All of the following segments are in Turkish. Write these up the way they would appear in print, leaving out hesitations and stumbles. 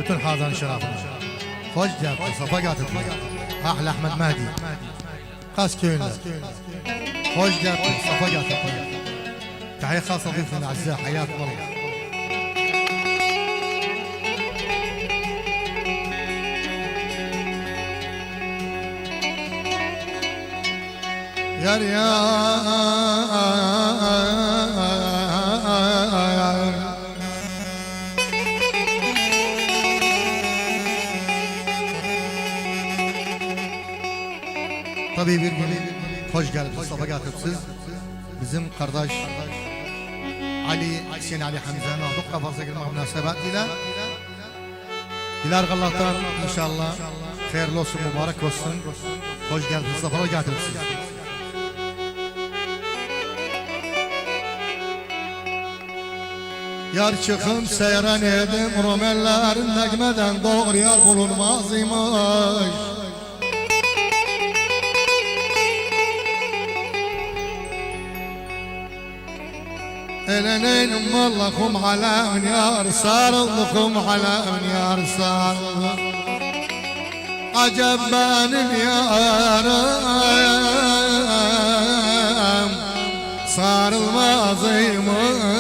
bütün hazan şerafına. Hoş geldin, safa getirdin. Ahli Ahmet Mehdi. Kas köyüne. Hoş geldin, safa getirdin. تحية خاصة ضيوفنا الأعزاء حياكم الله. يا Tabii bir gün hoş geldiniz, safa getirdiniz. Bizim kardeş Ali, Hüseyin Ali Hamza'nın aldık kafasına girme münasebetiyle. Diler Allah'tan inşallah hayırlı olsun, mübarek olsun. Hoş geldiniz, safalar getirdiniz. Yar çıkım seyran edim, Romellerin tekmeden doğru yar bulunmaz imiş. Eleneynum vallakum ala yar, sarıldıkum ala yar sarıldık. Acep benim yarım, sarılmazıymış.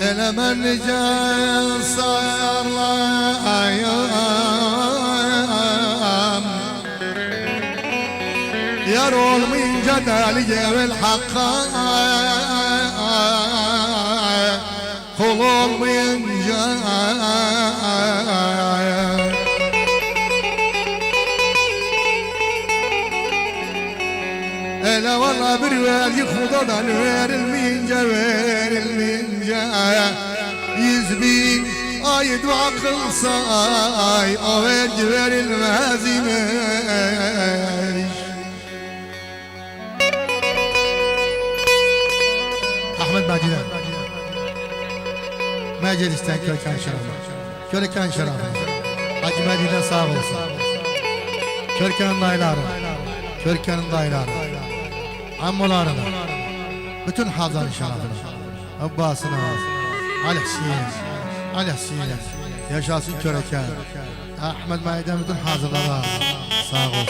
Elemen nice sayarlayam, yar olmayınca deli gevil hakka, kul olmayınca ele valla bir vergi Kudadan verilmeyince Yüz bin ay dua kılsay o vergi verilmez imiş. Ahmet Mehdi'den Meclis'ten Körkan şerafına, Körkan şerafına Hacı Mehdi'den sağ olsun. Körkan'ın dayıları, Körkan'ın dayıları, ammularına, bütün hazan şerafına, Abbas'ına, Ali Hüseyin, yaşasın Körkan. Ahmet Mehdi'den bütün hazırlara sağ olsun.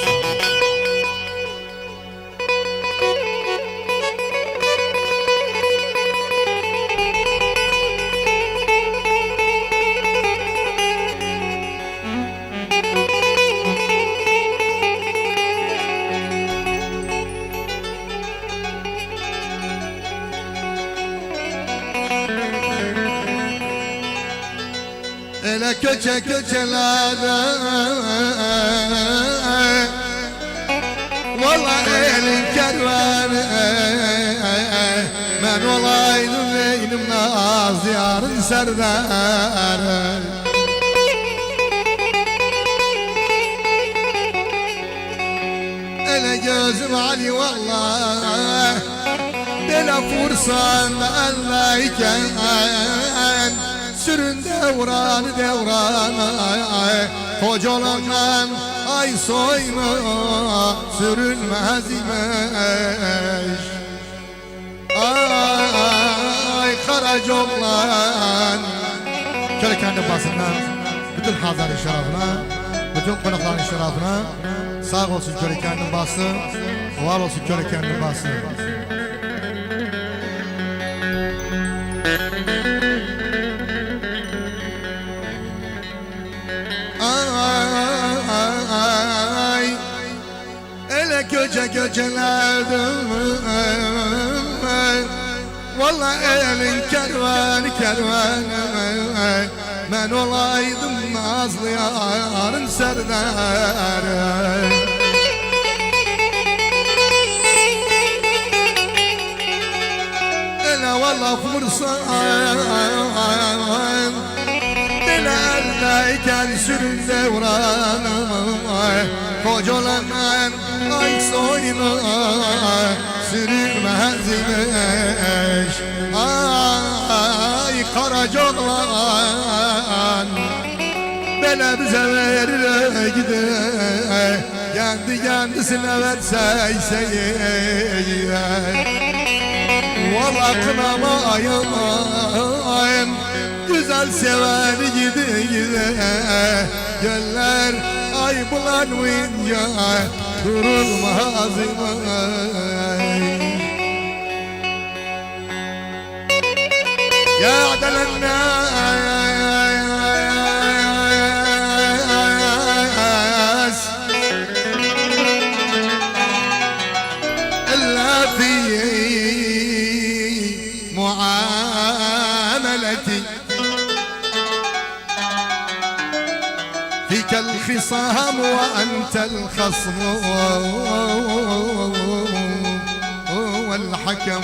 Ele köçelerde vallahi elin kervanı, men olaydım beynim naz yarın serdarı. Ele gözüm Ali vallahi bela fursan ellayken sürün devranı kocalandan ay soyma sürünmez imiş. Ay Karacoklan Körkan'ın basından bütün hazarın şerafına, bütün konukların şerafına sağ olsun Körkan'ın bası, var olsun Körkan'ın bası. Ele köçelerdim vallahi elin kervanı men olaydım nazlı yarın serdarı. Ele vallahi fırsan Belerleyken sürün devranım Kocaman ay soyuna sürülmezmiş. Ay Karacaoğlan bele bize verir gider, kendi kendisine verse valla kınamayayım, güzel sever gide göller ay bulanmayınca durulmaz ya الناس إلا في معاملتي فيك الخصام وأنت الخصم والحكم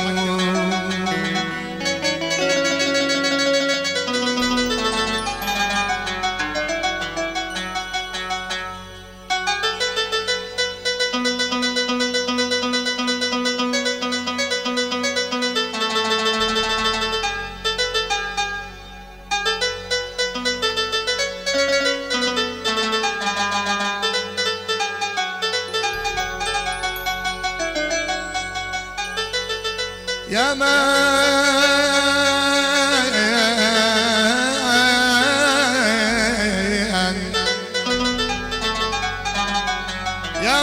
يا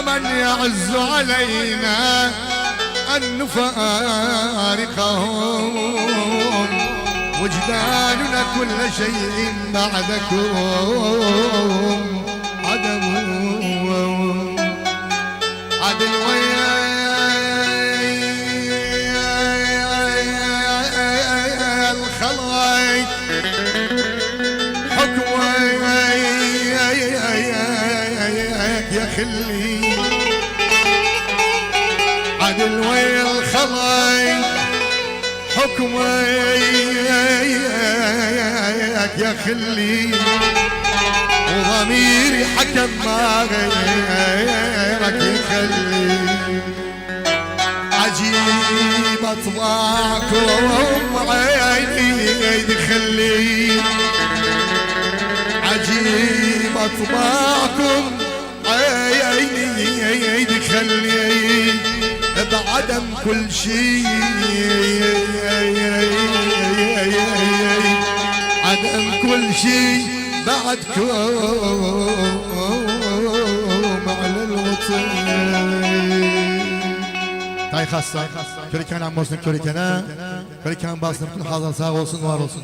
من يعز علينا أن نفارقهم وجداننا كل شيء بعدكم عدم عدل يا خلي عدل ويا الخلاي حكمك يا خلي وضميري حكم ما غيرك يخلي عجيب اطباعكم عيني يخلي عجيب اطباعكم عيني خلي بعدم كل شيء عدم كل شيء بعدكم على الوطن تاي خاصة كل كان عم بوسن كل كان باصن كل حاضر ساغ olsun var olsun